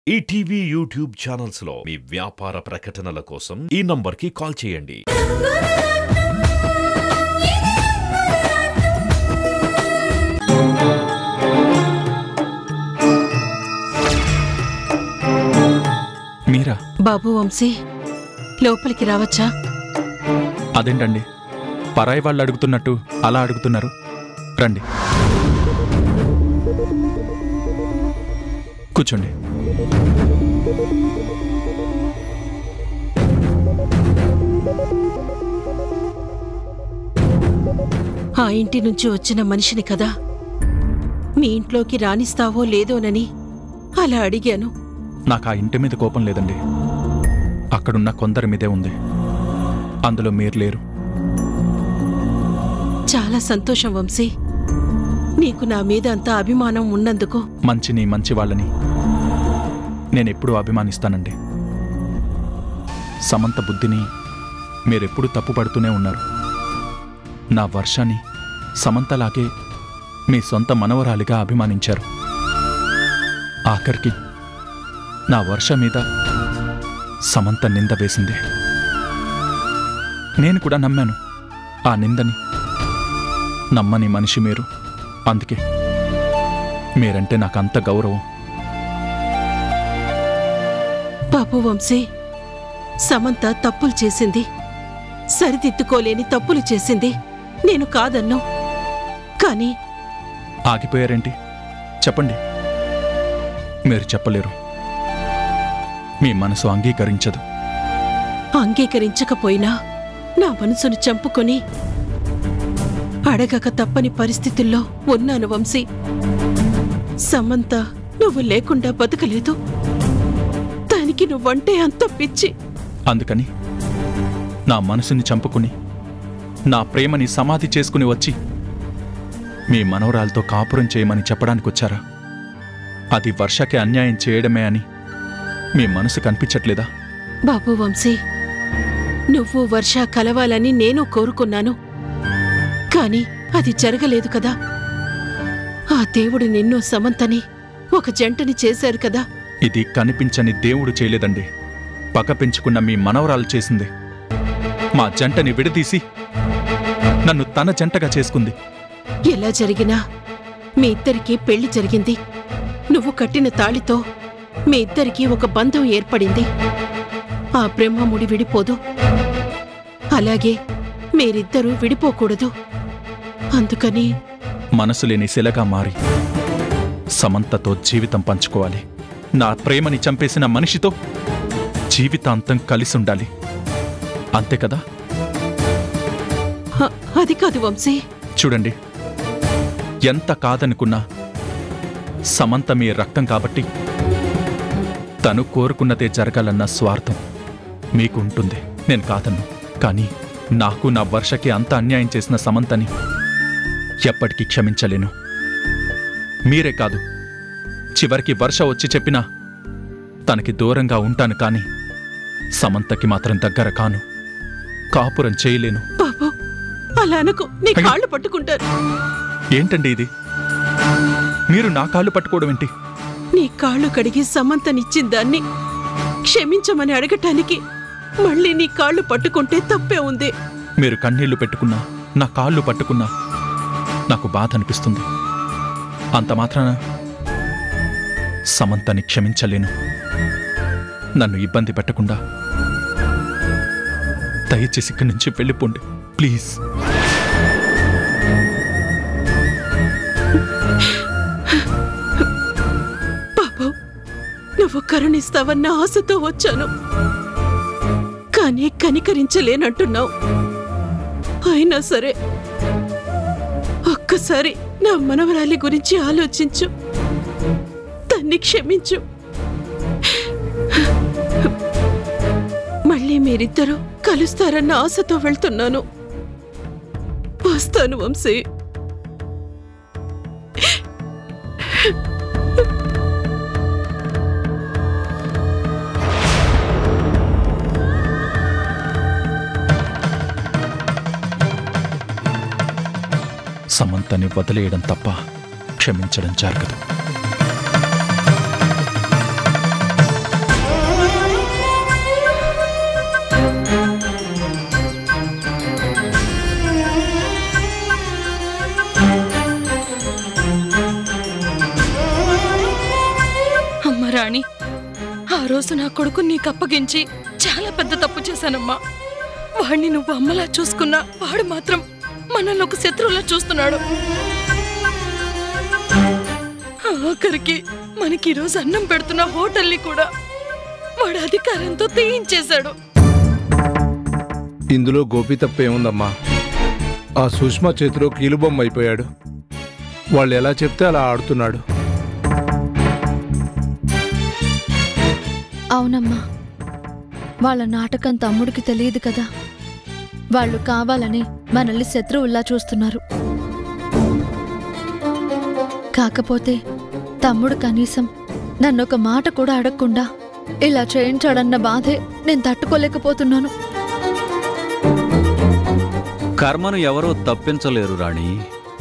ETV YouTube channels లో మీ వ్యాపార ప్రకటనల కోసం ఈ నంబర్కి కాల్ చేయండి. మీరా? బాబు వంశీ, లోపలికి రావచ్చా? అదేంటండి, పరాయి వాళ్ళు అడుగుతున్నట్టు అలా అడుగుతున్నారు? రండి, కూర్చోండి. ఆ ఇంటి నుంచి వచ్చిన మనిషిని కదా, మీ ఇంట్లోకి రానిస్తావో లేదోనని అలా అడిగాను. నాకు ఆ ఇంటి మీద కోపం లేదండి, అక్కడున్న కొందరి మీదే ఉంది. అందులో మీరు లేరు. చాలా సంతోషం వంశీ, నీకు నా మీద అంత అభిమానం ఉన్నందుకు. మంచిని మంచి వాళ్ళని నేనెప్పుడూ అభిమానిస్తానండి. సమంత బుద్ధిని మీరెప్పుడూ తప్పుపడుతూనే ఉన్నారు. నా వర్షాన్ని సమంతలాగే మీ సొంత మనవరాలిగా అభిమానించారు. ఆఖరికి నా వర్ష మీద సమంత నింద వేసింది. నేను కూడా నమ్మాను ఆ నిందని. నమ్మని మనిషి మీరు, అందుకే మీరంటే నాకంత గౌరవం. బాబు వంశీ, సమంత తప్పులు చేసింది, సరిదిద్దుకోలేని తప్పులు చేసింది. నేను కాదన్ను, కానీ ఆగిపోయారేంటి? చెప్పండి. మీరు చెప్పలేరు, మీ మనసు అంగీకరించదు. అంగీకరించకపోయినా నా మనసును చంపుకొని అడగక తప్పని పరిస్థితుల్లో ఉన్నాను వంశీ. సమంత నువ్వు లేకుండా బతకలేదు, దానికి నువ్వంటే అంత పిచ్చి. అందుకని నా మనసుని చంపుకుని నా ప్రేమని సమాధి చేసుకుని వచ్చి మీ మనవరాలతో కాపురం చేయమని చెప్పడానికి వచ్చారా? అది వర్షకి అన్యాయం చేయడమే అని మీ మనసు కనిపించట్లేదా? బాబు వంశీ, నువ్వు వర్ష కలవాలని నేను కోరుకున్నాను, కాని అది జరగలేదు కదా. ఆ దేవుడు నిన్ను సమంతని ఒక జంటని చేశారు కదా. ఇది కనిపించని దేవుడు చేయలేదండి, పక్క పెంచుకున్న మీ మనవరాలు చేసింది. మా జంటని విడదీసి నన్ను తన జంటగా చేసుకుంది. ఎలా జరిగినా మీ ఇద్దరికీ పెళ్లి జరిగింది. నువ్వు కట్టిన తాళితో మీ ఇద్దరికీ ఒక బంధం ఏర్పడింది. ఆ బ్రహ్మముడి విడిపోదు, అలాగే మీరిద్దరూ విడిపోకూడదు. అందుకని మనసు లేని శిలగా మారి సమంతతో జీవితం పంచుకోవాలి. నా ప్రేమని చంపేసిన మనిషితో జీవితాంతం కలిసుండాలి, అంతే కదా? అది కాదు వంశీ. చూడండి, ఎంత కాదనుకున్నా సమంత మీ రక్తం కాబట్టి తను కోరుకున్నదే జరగాలన్న స్వార్థం మీకు ఉంటుంది. నేను కాదన్ను, కానీ నాకు నా వర్షకి అంత అన్యాయం చేసిన సమంతని ఎప్పటికీ క్షమించలేను. మీరే కాదు, చివరికి వర్ష వచ్చి చెప్పినా తనకి దూరంగా ఉంటాను, కానీ సమంతకి మాత్రం దగ్గర కాను, కాపురం చేయలేను. బాబు, అలా అనుకో, నీ కాళ్ళు పట్టుకుంటారు. ఏంటండి ఇది? మీరు నా కాళ్ళు పట్టుకోవడం ఏంటి? నీ కాళ్ళు కడిగి సమంతనిచ్చిన దాన్ని క్షమించమని అడగటానికి మళ్ళీ నీ కాళ్ళు పట్టుకుంటే తప్పే ఉంది. మీరు కన్నీళ్లు పెట్టుకున్నా, నా కాళ్ళు పట్టుకున్నా నాకు బాధ అనిపిస్తుంది. అంత మాత్రాన సమంతని క్షమించలేను. నన్ను ఇబ్బంది పెట్టకుండా దయచేసి ఇక్కడి నుంచి వెళ్ళిపోండి, ప్లీజ్. బాబు, నువ్వు కరుణిస్తావన్న ఆశతో వచ్చాను, కానీ కనికరించలేనంటున్నావు. అయినా సరే, ఒక్కసారి నా మనవరాలి గురించి ఆలోచించు, దాన్ని క్షమించు. మళ్ళీ మీరిద్దరూ కలుస్తారన్న ఆశతో వెళ్తున్నాను. వస్తాను వంశీ. సమంతని వదిలేయడం తప్ప క్షమించడం జరగదు. రాణి, ఆ రోజు నా కొడుకు నీకు అప్పగించి చాలా పెద్ద తప్పు చేశానమ్మా. వాడిని నువ్వు అమ్మలా చూసుకున్నా వాడు మాత్రం మనల్ని ఒక శత్రువులా చూస్తున్నాడు. ఆఖరికి మనకి ఈరోజు అన్నం పెడుతున్న హోటల్ని కూడా వాడు అధికారంతో తీయించేశాడు. ఇందులో గోపి తప్పేముందమ్మా? ఆ సుష్మా చేతిలో కీలుబొమ్మ అయిపోయాడు. వాళ్ళు ఎలా చెప్తే అలా ఆడుతున్నాడు. అవునమ్మా, వాళ్ళ నాటకం తమ్ముడికి తెలియదు కదా. వాళ్ళు కావాలని మనల్ని శత్రువుల్లా చూస్తున్నారు. కాకపోతే తమ్ముడు కనీసం నన్నొక మాట కూడా అడగకుండా ఇలా చేయించాడన్న బాధే నేను తట్టుకోలేకపోతున్నాను. కర్మను ఎవరూ తప్పించలేరు రాణి,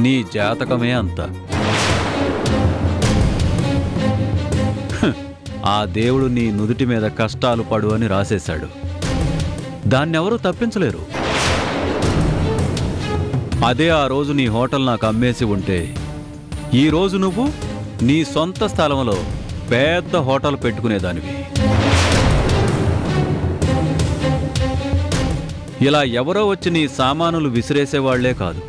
నీ జాతకమే అంత. ఆ దేవుడు నీ నుదుటి మీద కష్టాలు పడు అని రాసేశాడు. దాన్నెవరూ తప్పించలేరు. అదే ఆ రోజు నీ హోటల్ నాకు అమ్మేసి ఉంటే ఈరోజు నువ్వు నీ సొంత స్థలంలో పెద్ద హోటల్ పెట్టుకునేదానివి. ఇలా ఎవరో వచ్చి నీ సామానులు విసిరేసేవాళ్లే కాదు,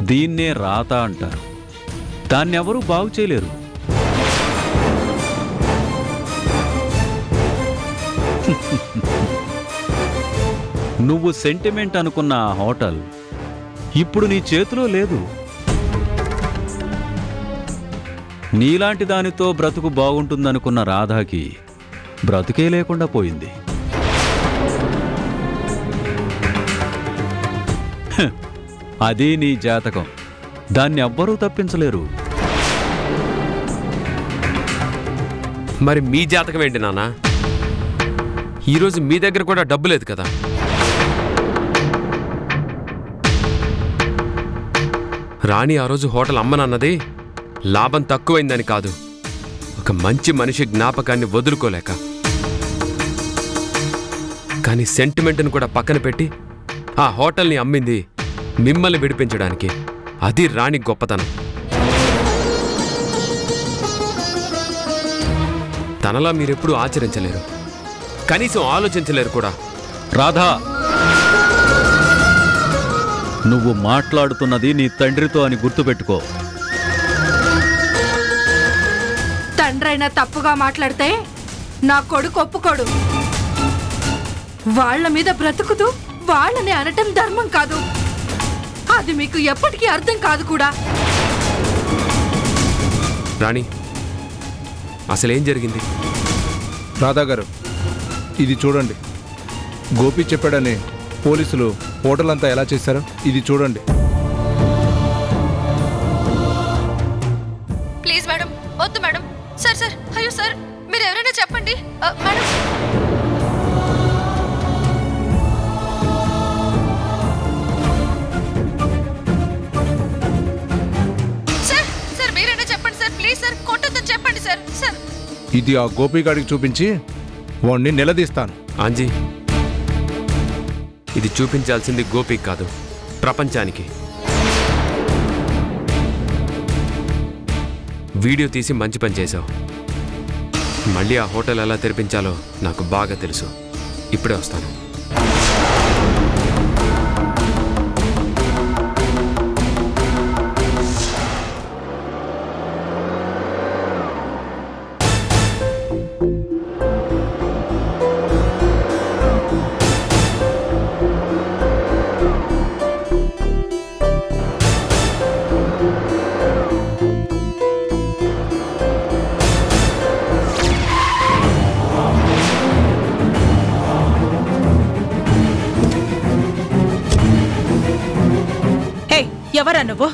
దీన్నే రాత అంటారు. దాన్నెవరూ బాగు చేయలేరు. నువ్వు సెంటిమెంట్ అనుకున్న ఆ హోటల్ ఇప్పుడు నీ చేతిలో లేదు. నీలాంటి దానితో బ్రతుకు బాగుంటుందనుకున్న రాధాకి బ్రతుకే లేకుండా పోయింది. అది నీ జాతకం, దాన్ని ఎవ్వరూ తప్పించలేరు. మరి మీ జాతకం ఏంటి నాన్న? ఈరోజు మీ దగ్గర కూడా డబ్బు లేదు కదా. రాణి ఆ రోజు హోటల్ అమ్మనన్నది లాభం తక్కువైందని కాదు, ఒక మంచి మనిషి జ్ఞాపకాన్ని వదులుకోలేక. కానీ సెంటిమెంట్ను కూడా పక్కన పెట్టి ఆ హోటల్ని అమ్మింది మిమ్మల్ని విడిపించడానికి. అది రాణి గొప్పతనం. తనలా మీరెప్పుడూ ఆచరించలేరు, కనీసం ఆలోచించలేరు కూడా. రాధా, నువ్వు మాట్లాడుతున్నది నీ తండ్రితో అని గుర్తుపెట్టుకో. తండ్రైనా తప్పుగా మాట్లాడితే నా కొడుకు ఒప్పుకోడు. వాళ్ల మీద బ్రతుకుతూ వాళ్ళని అనటం ధర్మం కాదు. అది మీకు ఎప్పటికీ అర్థం కాదు కూడా. రాణి, అసలేం జరిగింది? రాధాగారు, ఇది చూడండి. గోపి చెప్పాడని పోలీసులు హోటల్ అంతా ఎలా చేశారో ఇది చూడండి. ప్లీజ్ మేడం, వద్దు మేడం. సార్ సార్, అయ్యో సార్, మీరు ఎవరైనా చెప్పండి. మేడం, సార్ సార్, మీరైనా చెప్పండి సార్, ప్లీజ్ సార్, కొట్టొద్దని చెప్పండి సార్. సార్, ఇది ఆ గోపిగాడికి చూపించి వాణ్ణి నిలదీస్తాను. ఆంజీ, ఇది చూపించాల్సింది గోపికి కాదు, ప్రపంచానికి. వీడియో తీసి మంచి పని చేశావు. మళ్ళీ ఆ హోటల్ ఎలా తెరిపించాలో నాకు బాగా తెలుసు. ఇప్పుడే వస్తాను. ఎవరా నువ్వు?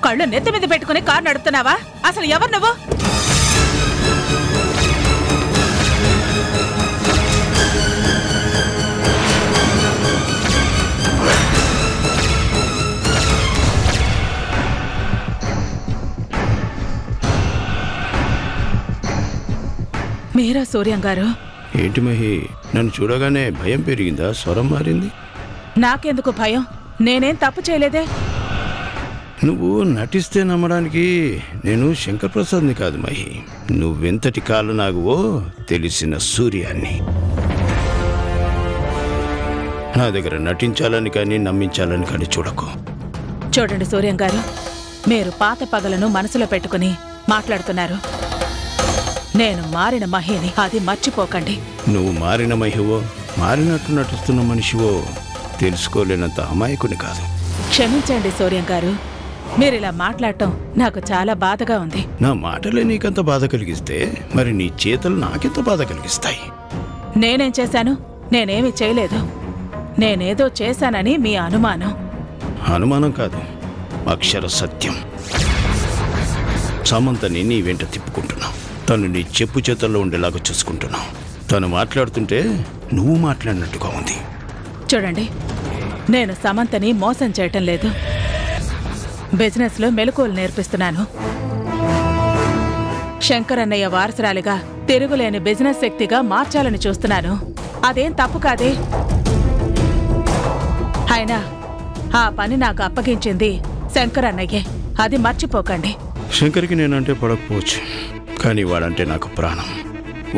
కళ్ళు నెత్తి మీద పెట్టుకుని కారు నడుపుతున్నావా? అసలు ఎవరు నువ్వు? మీరా సూర్యం గారు? ఏంటి మహి, నన్ను చూడగానే భయం పెరిగిందా? స్వరం మారింది. నాకెందుకు భయం? నేనేం తప్పు చేయలేదే. నువ్వు నటిస్తే నమ్మడానికి నేను శంకర్ ప్రసాద్ని కాదు మహి. నువ్వెంతటి కాలు నాగువో తెలిసిన సూర్యాన్ని. నా దగ్గర నటించాలని కానీ నమ్మించాలని కానీ చూడకు. చూడండి సూర్యం గారు, మీరు పాత పగలను మనసులో పెట్టుకుని మాట్లాడుతున్నారు. నేను మారిన మహిని, అది మర్చిపోకండి. నువ్వు మారిన మహివో మారినట్టు నటిస్తున్న మనిషివో తెలుసుకోలేనంత అమాయకుని కాదు. క్షమించండి సూర్యం గారు, మీరిలా మాట్లాడటం నాకు చాలా బాధగా ఉంది. నా మాటలే నీకంత బాధ కలిగిస్తే మరి నీ చేతలు నాకెంత బాధ కలిగిస్తాయి? నేనేం చేశాను? నేనేమి చేయలేదు. నేనేదో చేశానని మీ అనుమానం. అనుమానం కాదు, అక్షర సత్యం. సమంతని నీ వెంట తిప్పుకుంటున్నావు. తను నీ చెప్పు చేతల్లో ఉండేలాగా చూసుకుంటున్నావు. తను మాట్లాడుతుంటే నువ్వు మాట్లాడినట్టుగా ఉంది. చూడండి, నేను సమంతని మోసం చేయటం లేదు. బిజినెస్లో మెలకువలు నేర్పిస్తున్నాను. శంకర్ అన్నయ్య వారసురాలిగా తిరుగులేని బిజినెస్ శక్తిగా మార్చాలని చూస్తున్నాను. అదేం తప్పు కాదే. అయినా ఆ పని నాకు అప్పగించింది శంకర్ అన్నయ్యే, అది మర్చిపోకండి. శంకర్కి నేనంటే పడకపోవచ్చు, కానీ వాడంటే నాకు ప్రాణం.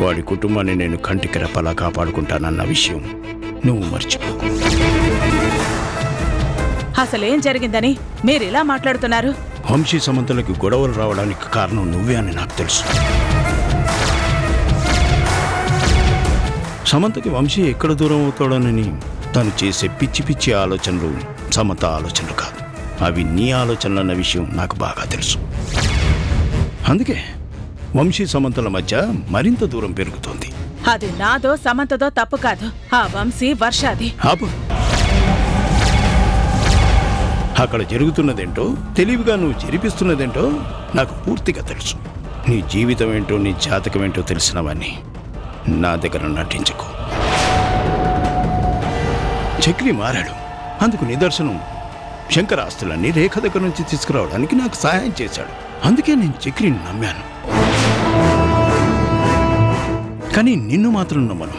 వాడి కుటుంబాన్ని నేను కంటికి రెప్పలా కాపాడుకుంటానన్న విషయం నువ్వు మర్చిపోకు. అసలేం జరిగిందని మీరిలా మాట్లాడుతున్నారు? వంశీ సమంతలకి గొడవలు రావడానికి కారణం నువ్వే అని నాకు తెలుసు. సమంతకి వంశీ ఎక్కడ దూరం అవుతాడోనని తను చేసే పిచ్చి పిచ్చి ఆలోచనలు సమంత ఆలోచనలు కాదు. అవి నీ ఆలోచనలన్న విషయం నాకు బాగా తెలుసు. అందుకే వంశీ సమంతల మధ్య మరింత దూరం పెరుగుతోంది. అది నాదో సమంతదో తప్పు కాదు. ఆ వంశీ వర్షాది. ఆపు. అక్కడ జరుగుతున్నదేంటో, తెలివిగా నువ్వు జరిపిస్తున్నదేంటో నాకు పూర్తిగా తెలుసు. నీ జీవితం ఏంటో, నీ జాతకం ఏంటో తెలిసినవన్నీ నా దగ్గర నటించకు. చక్రి మారాడు. అందుకు నిదర్శనం శంకర్ ఆస్తులన్నీ రేఖ దగ్గర నుంచి తీసుకురావడానికి నాకు సహాయం చేశాడు. అందుకే నేను చక్రిని నమ్మాను. కానీ నిన్ను మాత్రం నమ్మను.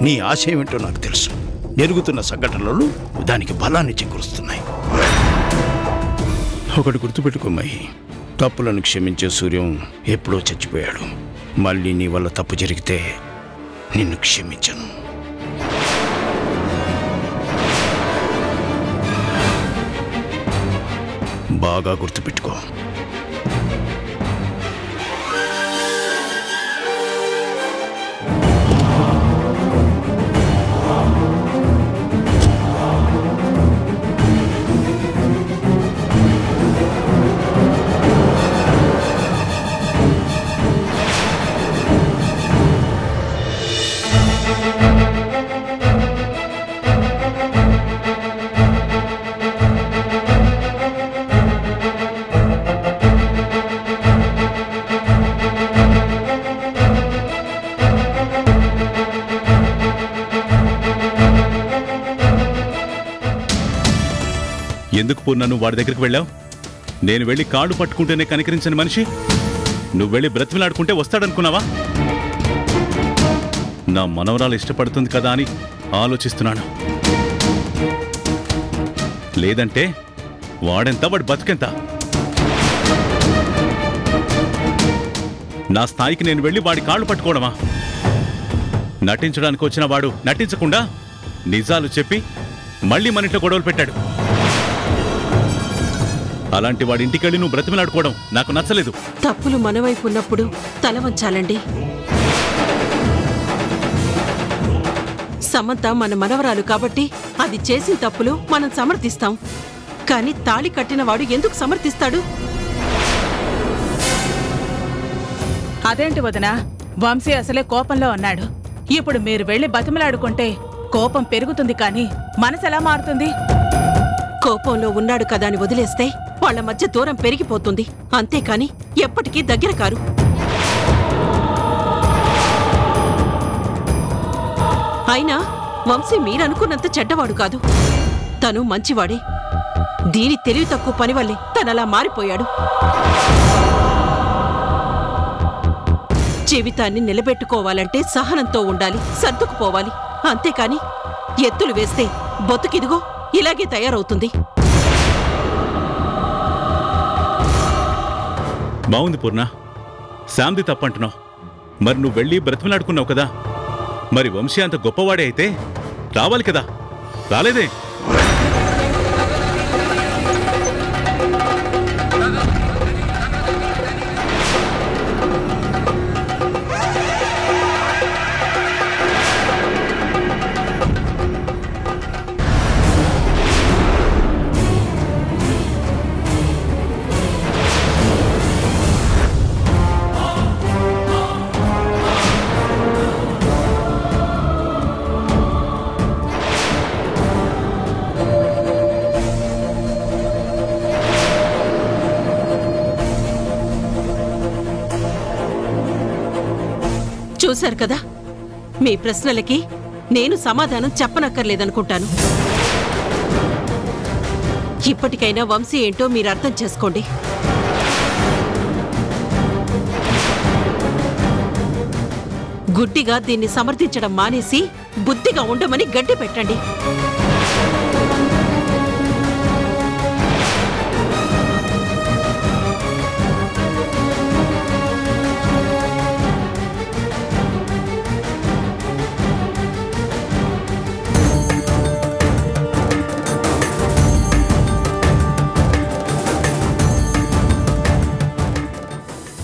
నీ ఆశయం ఏంటో నాకు తెలుసు. జరుగుతున్న సంఘటనలు దానికి బలాన్ని చేకూరుస్తున్నాయి. ఒకటి గుర్తుపెట్టుకో మహి, తప్పులను క్షమించే సూర్యం ఎప్పుడో చచ్చిపోయాడు. మళ్ళీ నీ వల్ల తప్పు జరిగితే నిన్ను క్షమించను. బాగా గుర్తుపెట్టుకో. ఎందుకు పూర్ణను వాడి దగ్గరికి వెళ్ళావు? నేను వెళ్ళి కాళ్ళు పట్టుకుంటేనే కనికరించని మనిషి నువ్వు వెళ్ళి బ్రతిమిలాడుకుంటే వస్తాడనుకున్నావా? నా మనవరాలు ఇష్టపడుతుంది కదా అని ఆలోచిస్తున్నాను. లేదంటే వాడెంత, వాడి బతుకెంత? నా స్థాయికి నేను వెళ్ళి వాడి కాళ్ళు పట్టుకోవడమా? నటించడానికి వచ్చిన వాడు నటించకుండా నిజాలు చెప్పి మళ్ళీ మన ఇంట్లో గొడవలు పెట్టాడు. అలాంటి వాడి ఇంటికెళ్ళి నువ్వు బ్రతిమలాడుకోవడం నాకు నచ్చలేదు. తప్పులు మనవైపు ఉన్నప్పుడు తల వంచాలండి. సమంత మన మనవరాలు కాబట్టి అది చేసిన తప్పులు మనం సమర్థిస్తాం. కానీ తాళి కట్టినవాడు ఎందుకు సమర్థిస్తాడు? అదేంటి వదినా, వంశీ అసలే కోపంలో ఉన్నాడు. ఇప్పుడు మీరు వెళ్ళి బతిమలాడుకుంటే కోపం పెరుగుతుంది, కానీ మనసు ఎలా మారుతుంది? కోపంలో ఉన్నాడు కదా అని వదిలేస్తే వాళ్ల మధ్య దూరం పెరిగిపోతుంది. అంతేకాని ఎప్పటికీ దగ్గర కారు. అయినా వంశీ మీరనుకున్నంత చెడ్డవాడు కాదు. తను మంచివాడే. దీని తెలివి తక్కువ పని వల్లే తనలా మారిపోయాడు. జీవితాన్ని నిలబెట్టుకోవాలంటే సహనంతో ఉండాలి, సర్దుకుపోవాలి. అంతేకాని ఎత్తులు వేస్తే బతుకిదిగో ఇలాగే తయారవుతుంది. బాగుంది పూర్ణ. శాంతి తప్పంటున్నావు. మరి నువ్వు వెళ్ళి బ్రతిమలాడుకున్నావు కదా. మరి వంశీ అంత గొప్పవాడే అయితే రావాలి కదా, రాలేదే. చూశారు కదా, మీ ప్రశ్నలకి నేను సమాధానం చెప్పనక్కర్లేదనుకుంటాను. ఇప్పటికైనా వంశీ ఏంటో మీరు అర్థం చేసుకోండి. గుడ్డిగా దీన్ని సమర్థించడం మానేసి బుద్ధిగా ఉండమని గడ్డి పెట్టండి.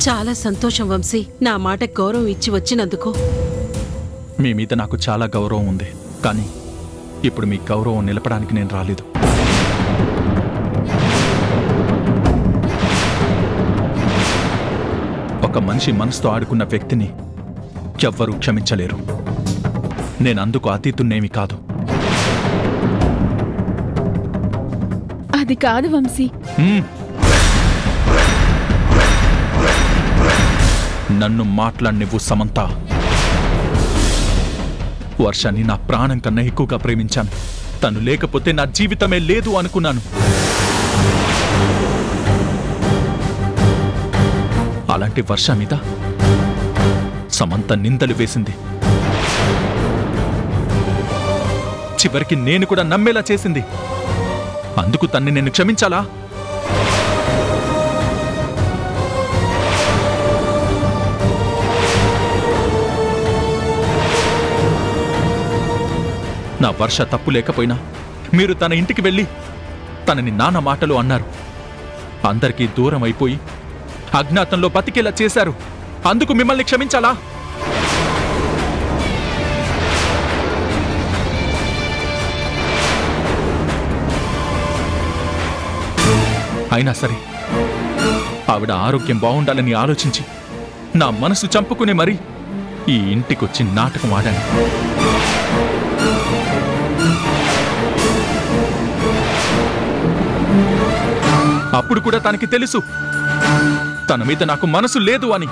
చాలా సంతోషం వంశీ, నా మాట గౌరవం ఇచ్చి వచ్చినందుకు. మీ మీద నాకు చాలా గౌరవం ఉంది, కానీ ఇప్పుడు మీ గౌరవం నిలపడానికి నేను రాలేదు. ఒక మనిషి మనసుతో ఆడుకున్న వ్యక్తిని ఎవ్వరూ క్షమించలేరు. నేనందుకు అతీతున్నేమి కాదు. అది కాదు వంశీ. నన్ను మాట్లాడినివ్వు సమంత. వర్షాన్ని నా ప్రాణం కన్నా ఎక్కువగా ప్రేమించాను. తను లేకపోతే నా జీవితమే లేదు అనుకున్నాను. అలాంటి వర్ష మీద సమంత నిందలు వేసింది. చివరికి నేను కూడా నమ్మేలా చేసింది. అందుకు తన్ని నేను క్షమించాలా? నా వర్ష తప్పు లేకపోయినా మీరు తన ఇంటికి వెళ్ళి తనని నాన్న మాటలు అన్నారు. అందరికీ దూరం అయిపోయి అజ్ఞాతంలో బతికేలా చేశారు. అందుకు మిమ్మల్ని క్షమించాలా? అయినా సరే ఆవిడ ఆరోగ్యం బాగుండాలని ఆలోచించి నా మనసు చంపుకునే మరి ఈ ఇంటికొచ్చి నాటకం ఆడాను. అప్పుడు కూడా తనకి తెలుసు తన మీద నాకు మనసు లేదు అని.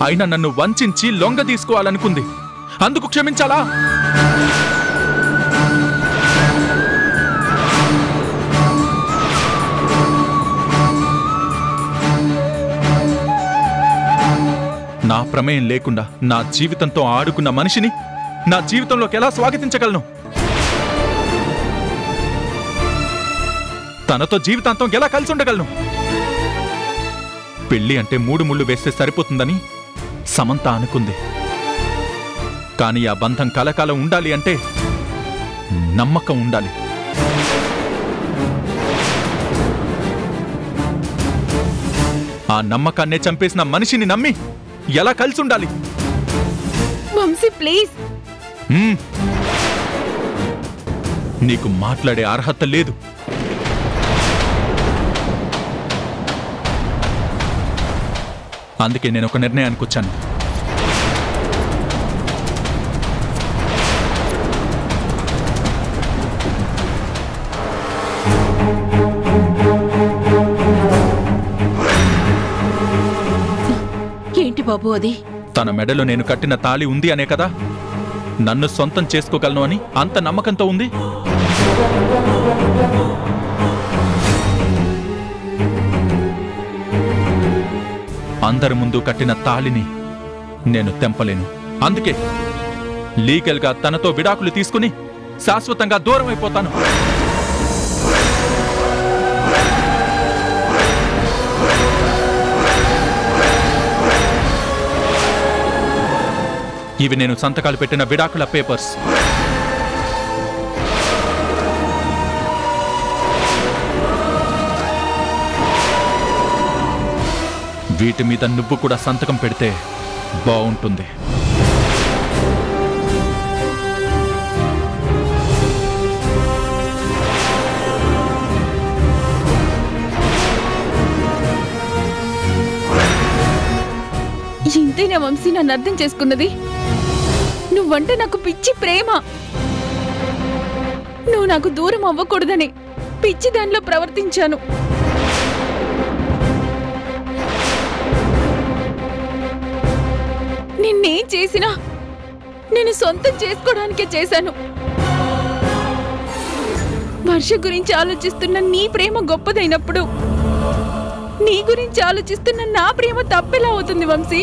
అయినా నన్ను వంచించి లొంగ తీసుకోవాలనుకుంది. అందుకు క్షమించాలా? నా ప్రమేయం లేకుండా నా జీవితంతో ఆడుకున్న మనిషిని నా జీవితంలోకి ఎలా స్వాగతించగలను? తనతో జీవితాంతం ఎలా కలిసి ఉండగలను? పెళ్లి అంటే 3 ముళ్ళు వేస్తే సరిపోతుందని సమంత అనుకుంది. కానీ ఆ బంధం కలకాలం ఉండాలి అంటే నమ్మకం ఉండాలి. ఆ నమ్మకాన్నే చంపేసిన మనిషిని నమ్మి ఎలా కలిసి ఉండాలి? వంశీ ప్లీజ్. నీకు మాట్లాడే అర్హత లేదు. అందుకే నేను ఒక నిర్ణయానికి వచ్చాను. ఏంటి బాబు అది? తన మెడలో నేను కట్టిన తాళి ఉంది అనే కదా నన్ను సొంతం చేసుకోగలను అని అంత నమ్మకంతో ఉంది. అందరి ముందు కట్టిన తాళిని నేను తెంపలేను. అందుకే లీగల్గా తనతో విడాకులు తీసుకుని శాశ్వతంగా దూరం అయిపోతాను. ఇవి నేను సంతకాలు పెట్టిన విడాకుల పేపర్స్. వీటి మీద నువ్వు కూడా సంతకం పెడితే బాగుంటుంది. ఇంతేనా వంశీ నన్ను అర్థం చేసుకున్నది? నువ్వంటే నాకు పిచ్చి ప్రేమ. నువ్వు నాకు దూరం అవ్వకూడదని పిచ్చి దానిలో ప్రవర్తించాను. నిన్నేం చేసినా నేను సొంతం చేసుకోవడానికే చేశాను. వర్ష గురించి ఆలోచిస్తున్న నీ ప్రేమ గొప్పదైనప్పుడు నీ గురించి ఆలోచిస్తున్న నా ప్రేమ తప్పెలా అవుతుంది వంశీ?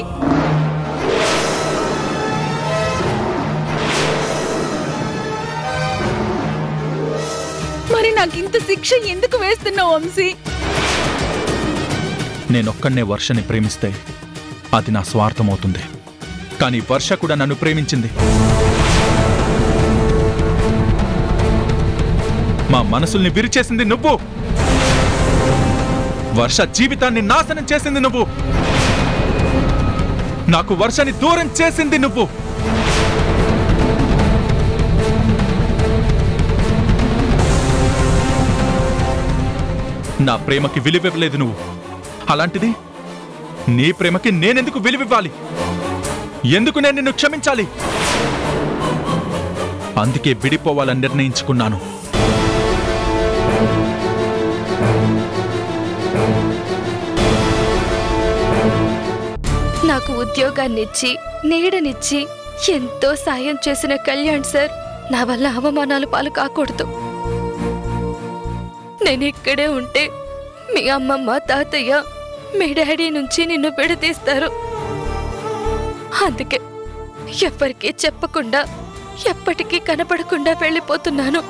మరి నాకింత శిక్ష ఎందుకు వేస్తున్నావు వంశీ? నేనొక్కడే వర్షని ప్రేమిస్తే అది నా స్వార్థమవుతుంది. కానీ వర్ష కూడా నన్ను ప్రేమించింది. మా మనసుల్ని విరిచేసింది నువ్వు. వర్ష జీవితాన్ని నాశనం చేసింది నువ్వు. నాకు వర్షని దూరం చేసింది నువ్వు. నా ప్రేమకి విలువివ్వలేదు నువ్వు. అలాంటిది నీ ప్రేమకి నేనెందుకు విలువివ్వాలి? ఎందుకు నేను నిన్ను క్షమించాలి? అందుకే విడిపోవాలని నిర్ణయించుకున్నాను. నాకు ఉద్యోగాన్నిచ్చి నీడనిచ్చి ఎంతో సాయం చేసిన కళ్యాణ్ సార్ నా వల్ల అవమానాల పాలు కాకూడదు. నేను ఇక్కడే ఉంటే మీ అమ్మమ్మ తాతయ్య మీ డాడీ నుంచి నిన్ను విడదీస్తారు. అందుకే ఎవ్వరికీ చెప్పకుండా ఎప్పటికీ కనపడకుండా వెళ్ళిపోతున్నాను.